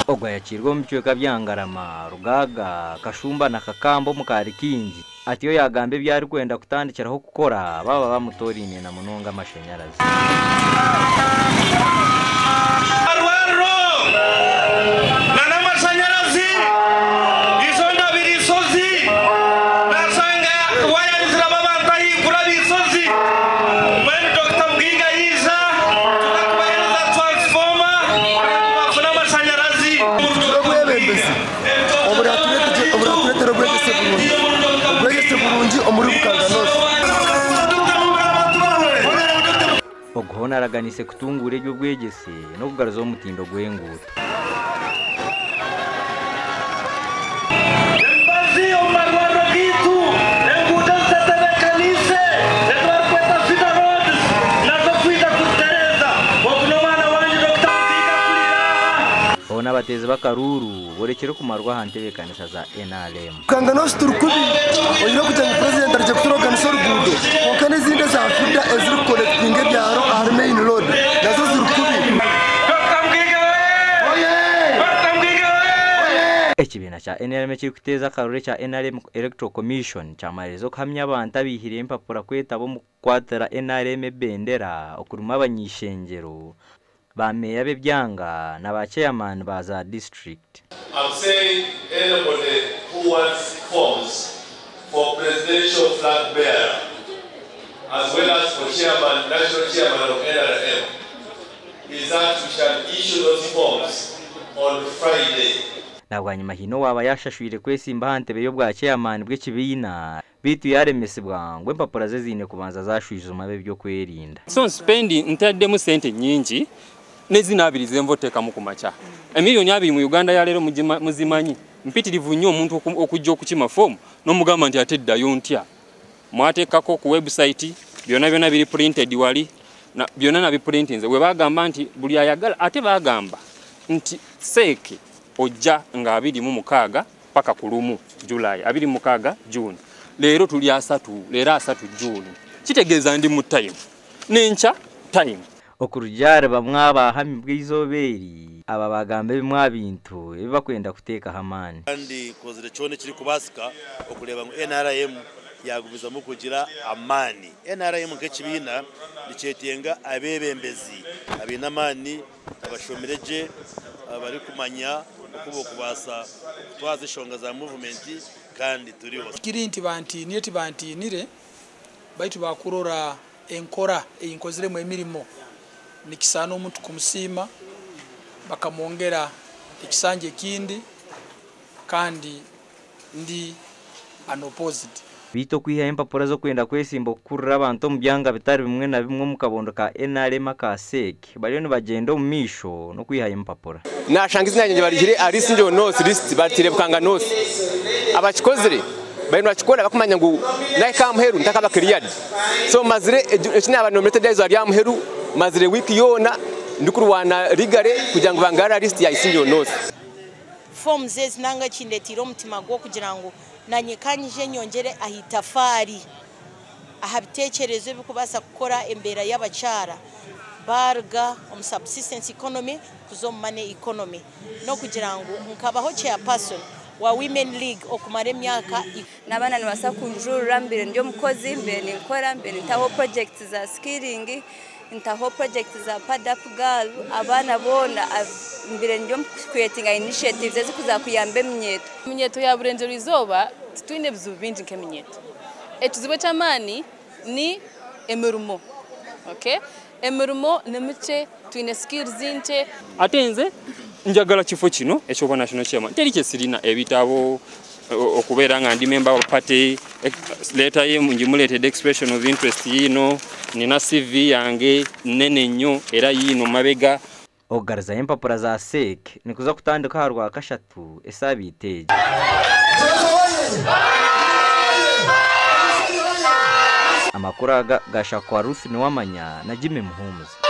ogwa yakirwa mu cyeka byangarama Rugaga Kashumba na Kakambo mu Karikingi atiyo yagambe byari kwenda kutandikiraho gukora baba bamutorine na munonga amashanyarazi Oguhona araganise kutungure byo bwegese no kugaruza umutindo gwenguta Ona bateze bakaruru borekere kumarwa hantebe kanisa za NRM kanga no sturukubi oyiro kujya president arje kuturoga nsoro gudo okane zinde za Afrika ezuru collecting byaro arme in road nazo zurukubi ekibina cha NRM kiri kuteza karure cha NRM Electoral Commission cyamarezo kamya abantu abihire impapura kwetabo mu kwatera NRM bendera okuruma abanyishengero bameya bebyanga na ba chairman baza district. I'm saying anybody who wants forms for presidential flag bearer as well as for chairman, national chairman of NRM is that we shall issue those forms on Friday. Nabwanyuma hino waba yashashwire kwesimba hantebe yo bwa chairman bw'ekibina bitu yaremesebwa ngwe papura zezine kubanza zashwiza mabe byo kwerinda. So spending ntadde mu sente nyingi nezinabirize mvoteka mu kumacha emiliyoni 2 mu Uganda ya lero muzimanyi mpitirivu nnyo omuntu okujja okukima form no mugamba nti ateddayo ntya mwatekako ku website byona biri printed wali na byona na biprintinze we bagamba nti buli ayagala ate bagamba nti seke ojja nga 26 paka kulumu July 26 June lero tuli asatu lero asatu June kitegeeza ndi mu time nencha time okurujare bamwaba hami bw'izoberi aba bagambe bimwa bintu bibakwenda kuteka hamani kandi kozire cyone kiri kubasika okuleba ngo NRM yagubiza mu kugira amani NRM nk'ekibina nicyetenga abebembezi abinamani abashomereje abari kumanya okubo kubasa twaze shonga za movement kandi turiho kirinti banti nire baitu bakurora enkora eyinkozire mu emirimo nikisano omuntu kumusima bakamwongera ekisanje kindi kandi ndi unopposed bito kwiha empapura zo kwenda kwesimba kurra abantu mu byanga bitari bimwe na bimwe mu kabondo ka NRM ka SEC bariyo ni bagendo mu misho no kwiha empapura nashangiza nyange barihire arisi njo no list batire bukanga no abachikozire bayino bakikora bakumanya ngo naye kamuheru ntakaba cleared so mazire ekina abantu nominated izo ari amuheru mazire wiki yona ndikurwana rigare kugira ngo bangara list ya isinyo nose forms zezinanga kindetiro omutima gwo kugira ngo nanyekanyije nyongere ahitafari ahabitekerezo bikubasa gukora embera y'abacara barga subsistence economy kuzo money economy no kugira ngo nkabaho chairperson wa Women League okumare myaka nabana nibasa kunjurura mbere ndio mukozi mbere nikora mbere ntaho projects za skilling ntaho projects za padap girl abana bona mbere ndio creating initiatives ezikuza kuyambe mnyeto ya burengero izoba twine bizubindi nk'emnyeto etuzibe cyamani ni emirimo okay emirimo nemice twine skills inte atenze njagala kifo kino ekyoba national chairman teri kyesirina ebitabo okubera nga ndi member of party letter ye mungimuleted expression of interest yino nina CV yange nene nnyo era yino mabega ogarza empapura za SEC nikuza kutandika harwa kashatu esabiteje amakuru gasha kwa Ruth ni wamanya na Jimmy Muhumuzi.